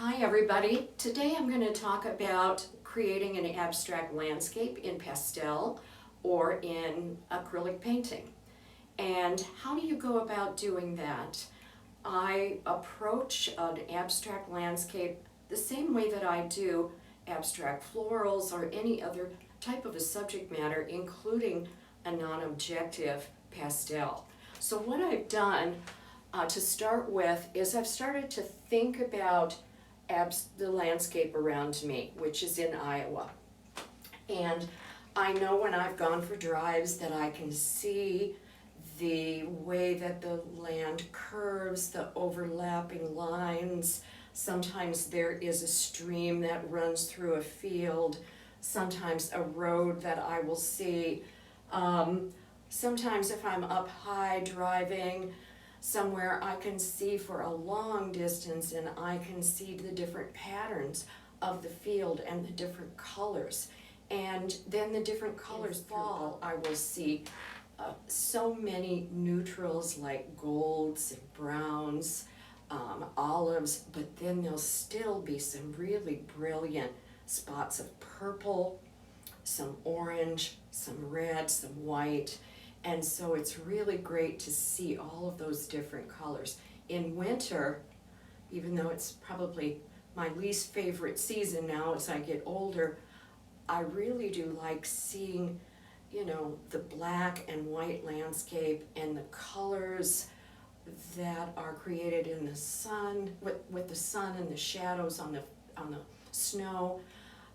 Hi everybody. Today I'm going to talk about creating an abstract landscape in pastel or in acrylic painting. And how do you go about doing that? I approach an abstract landscape the same way that I do abstract florals or any other type of a subject matter, including a non-objective pastel. So what I've done to start with is I've started to think about the landscape around me, which is in Iowa. And I know when I've gone for drives that I can see the way that the land curves, the overlapping lines. Sometimes there is a stream that runs through a field, sometimes a road that I will see. Sometimes if I'm up high driving somewhere, I can see for a long distance and I can see the different patterns of the field and the different colors. And then the different colors fall, I will see so many neutrals like golds and browns, olives, but then there'll still be some really brilliant spots of purple, some orange, some red, some white. And so it's really great to see all of those different colors. In winter, even though it's probably my least favorite season now as I get older, I really do like seeing, the black and white landscape and the colors that are created in the sun, with the sun and the shadows on the snow,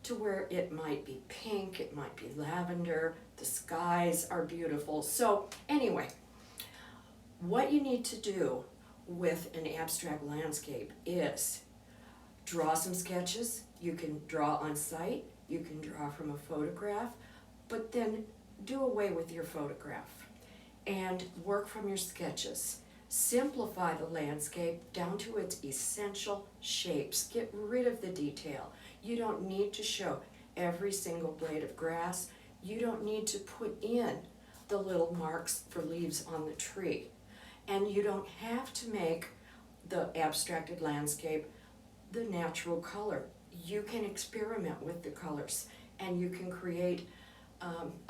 to where it might be pink, it might be lavender, the skies are beautiful. So anyway, what you need to do with an abstract landscape is draw some sketches. You can draw on site, you can draw from a photograph, but then do away with your photograph and work from your sketches. Simplify the landscape down to its essential shapes. Get rid of the detail. You don't need to show every single blade of grass. You don't need to put in the little marks for leaves on the tree. And you don't have to make the abstracted landscape the natural color. You can experiment with the colors and you can create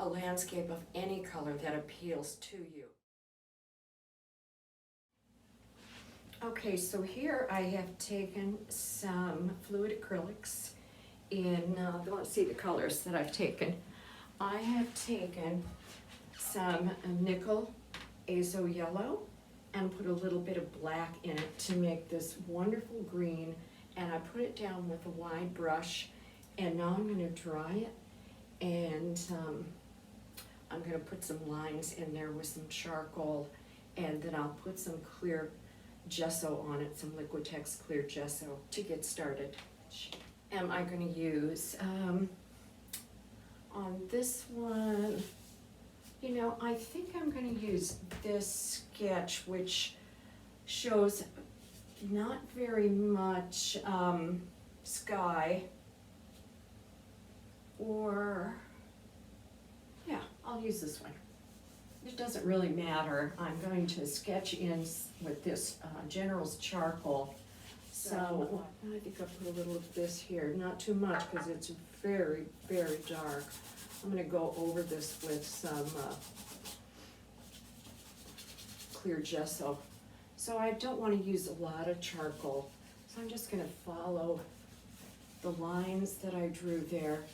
a landscape of any color that appeals to you. Okay, so here I have taken some fluid acrylics in, let's see the colors that I've taken. I have taken some nickel azo yellow and put a little bit of black in it to make this wonderful green, and I put it down with a wide brush, and now I'm going to dry it, and I'm going to put some lines in there with some charcoal, and then I'll put some clear gesso on it, some Liquitex clear gesso to get started. Am I going to use on this one, I think I'm going to use this sketch, which shows not very much sky, or yeah, I'll use this one. It doesn't really matter. I'm going to sketch in with this General's charcoal. So I think I'll put a little of this here, not too much because it's very, very dark. I'm going to go over this with some clear gesso. So I don't want to use a lot of charcoal. So I'm just going to follow the lines that I drew there.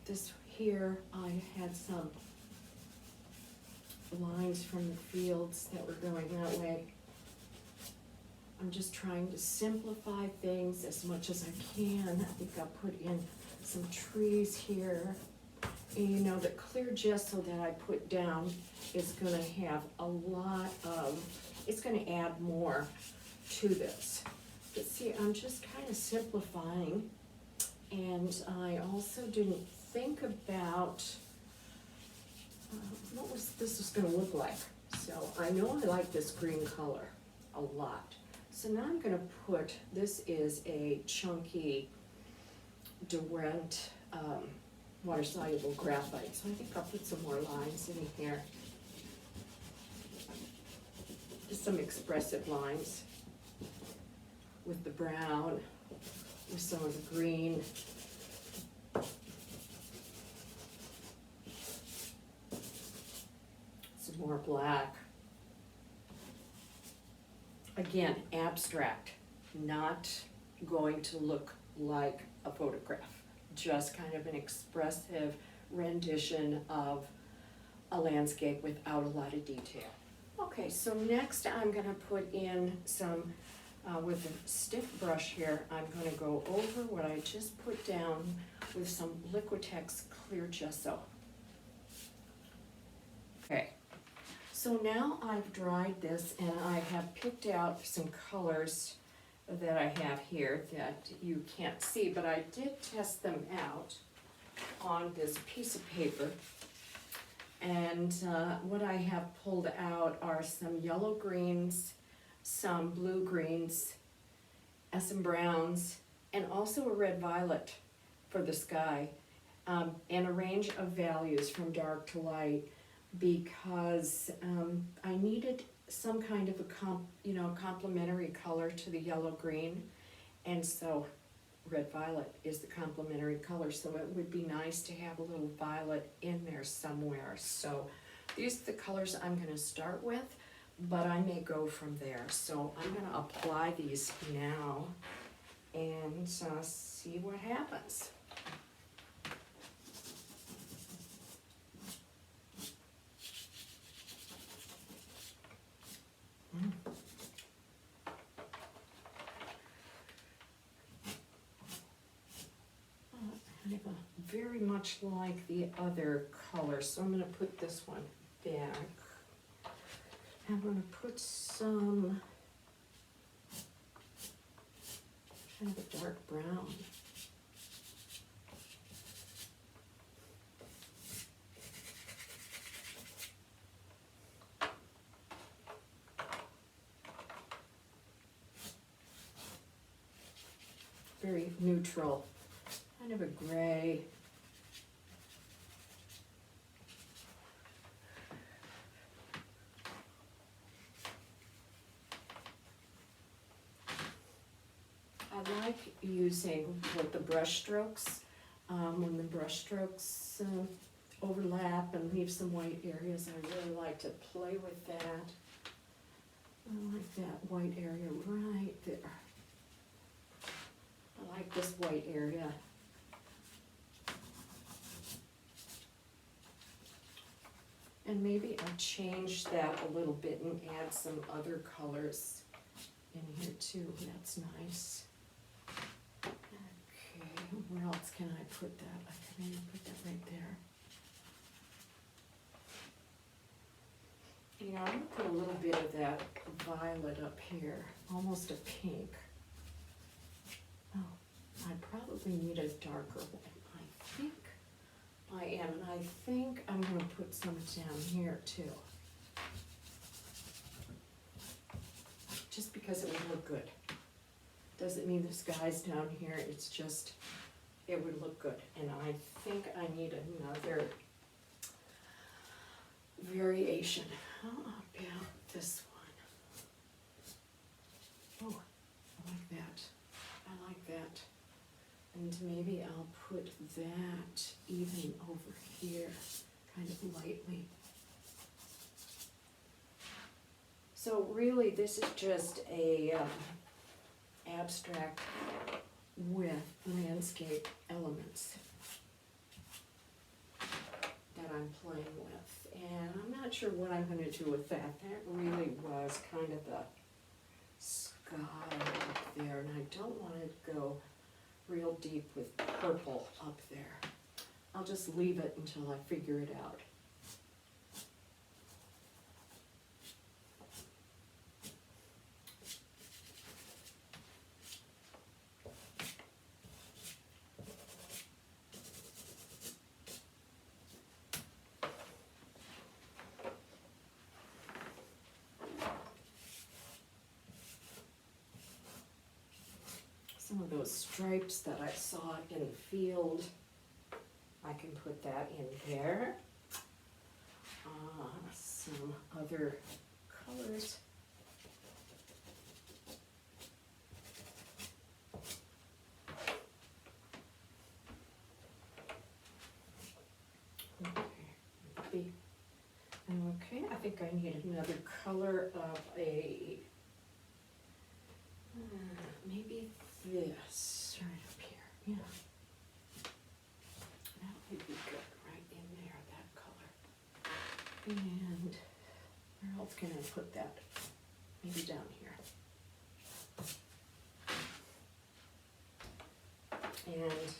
This here, I had some lines from the fields that were going that way. I'm just trying to simplify things as much as I can. I think I'll put in some trees here. And the clear gesso that I put down is going to have a lot of, it's going to add more to this. But see, I'm just kind of simplifying, and I also didn't think about what this was going to look like. So I know I like this green color a lot. So now I'm going to put, this is a chunky Debora water-soluble graphite. So I think I'll put some more lines in here. some expressive lines with the brown, with some of the green. Some more black. Again, abstract, not going to look like a photograph, just kind of an expressive rendition of a landscape without a lot of detail. Okay, so next I'm gonna put in some, with a stiff brush here, I'm gonna go over what I just put down with some Liquitex clear gesso. Okay, so now I've dried this and I have picked out some colors that I have here that you can't see, but I did test them out on this piece of paper. And what I have pulled out are some yellow greens, some blue greens, and some browns, and also a red violet for the sky, and a range of values from dark to light, because I needed some kind of a complementary color to the yellow green, and so red violet is the complementary color, so it would be nice to have a little violet in there somewhere. So these are the colors I'm going to start with, but I may go from there. So I'm going to apply these now and see what happens. Very much like the other color, so I'm going to put this one back. I'm going to put some kind of a dark brown. Very neutral, kind of a gray. I like using with the brush strokes, when the brush strokes overlap and leave some white areas. I really like to play with that. I like that white area right there. I like this white area. And maybe I'll change that a little bit and add some other colors in here too. That's nice. Okay, where else can I put that? I can maybe put that right there. You know, I'm gonna put a little bit of that violet up here, almost a pink. Oh, I probably need a darker one. I think I am, and I think I'm gonna put some down here too. Just because it would look good. Doesn't mean the sky's down here, it's just, it would look good. And I think I need another variation. How about this one? Oh, I like that. I like that. And maybe I'll put that even over here, kind of lightly. So really, this is just a abstract with landscape elements that I'm playing with. And I'm not sure what I'm going to do with that. That really was kind of the sky up there, and I don't want to go real deep with purple up there. I'll just leave it until I figure it out. Some of those stripes that I saw in the field, I can put that in there. Some other colors. Okay, I think I need another color of a, maybe this right up here, yeah. That would be good, right in there, that color. And where else can I put that? Maybe down here. And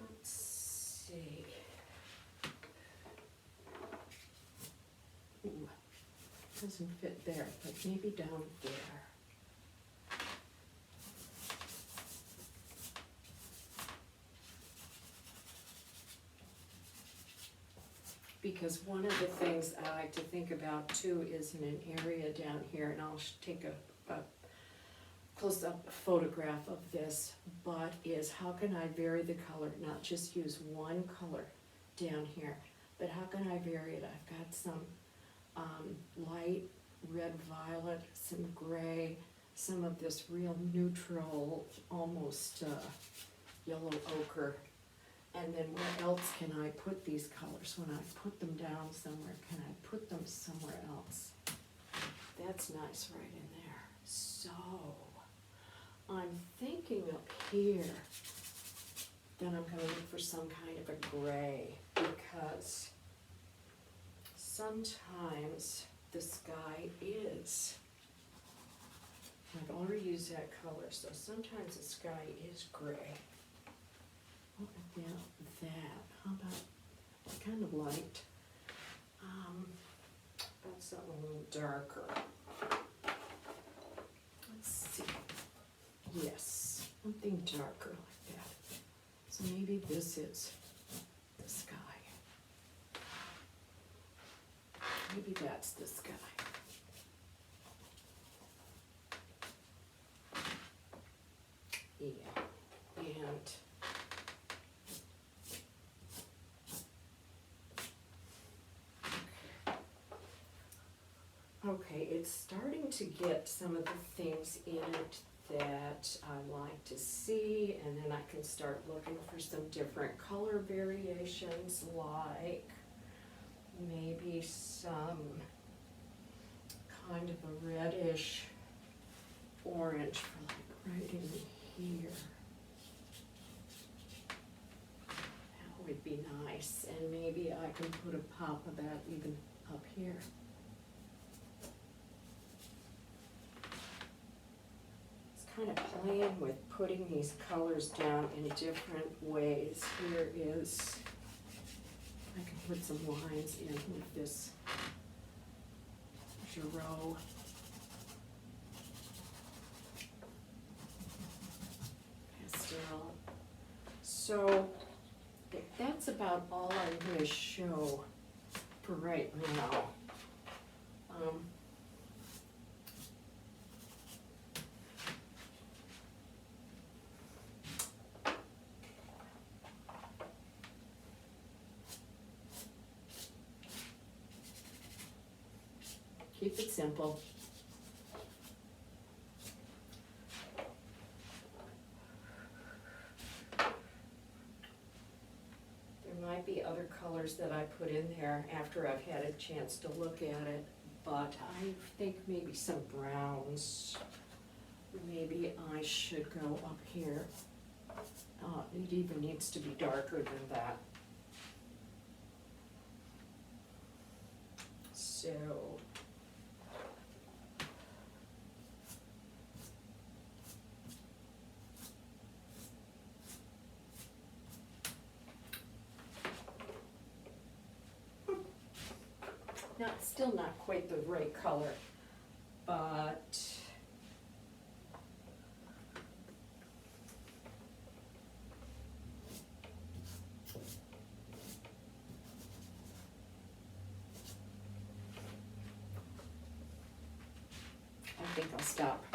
let's see. Ooh, doesn't fit there, but maybe down there. Because one of the things I like to think about too is in an area down here, and I'll take a close-up photograph of this, but is how can I vary the color, not just use one color down here, but how can I vary it? I've got some light red violet, some gray, some of this real neutral, almost yellow ochre. And then where else can I put these colors? When I put them down somewhere, can I put them somewhere else? That's nice right in there. So, I'm thinking up here that I'm gonna look for some kind of a gray, because sometimes the sky is, I've already used that color, so sometimes the sky is gray. What about that? How about kind of light? About something a little darker. Let's see. Yes, something darker like that. So maybe this is the sky. Maybe that's the sky. Yeah, and okay, it's starting to get some of the things in it that I like to see, and then I can start looking for some different color variations, like maybe some kind of a reddish orange for like right in here. That would be nice, and maybe I can put a pop of that even up here. Kind of playing with putting these colors down in different ways. Here is, I can put some lines in with this Giro. Pastel. So that's about all I'm going to show for right now. Keep it simple. There might be other colors that I put in there after I've had a chance to look at it, but I think maybe some browns. Maybe I should go up here. It even needs to be darker than that. So, still not quite the right color, but I think I'll stop.